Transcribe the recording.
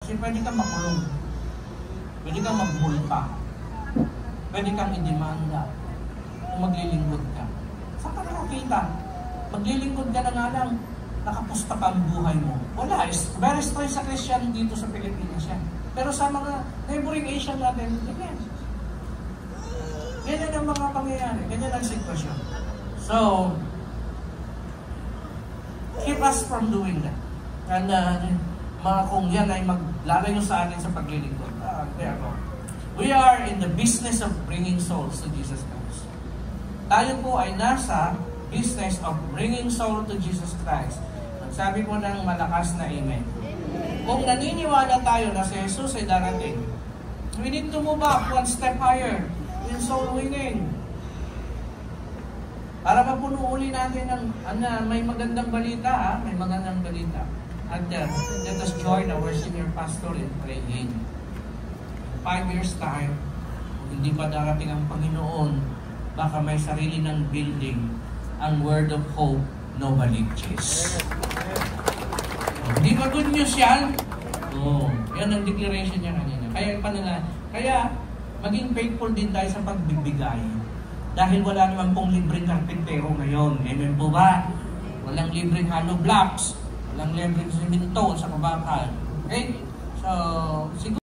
Kasi pwede kang makulong. Pwede kang magmulta. Pwede kang idemanda kung maglilingkod ka. Saan ka nakakita? Maglilingkod ka na nga lang, nakapusta pa ang buhay mo. Wala, very strange sa Christian dito sa Pilipinas yan. Pero sa mga neighboring Asian natin, ganyan. Ganyan ang mga pangyayari. Ganyan ang sitwasyon. So, keep us from doing that. And mga kung yan ay maglalayo sa atin sa paglilingkod. We are in the business of bringing souls to Jesus Christ. Tayo po ay nasa business of bringing soul to Jesus Christ. Sabi po ng malakas na amen. Kung naniniwala tayo na si Jesus ay darating, we need to move up one step higher in soul winning. Para mapuno uli natin ng may magandang balita, may magandang balita. At let us join our senior pastor in praying. 5 years time, kung hindi pa darating ang Panginoon, baka may sarili ng building, ang word of hope, nobody chase. Hindi ba good news yan? Yan ang declaration niya kanina. Kaya maging faithful din tayo sa pagbibigay. Dahil wala naman pong libreng karpintero ngayon. Amen po ba? Walang libreng hollow blocks. Walang libreng simento sa kabakal. Okay? So, siguro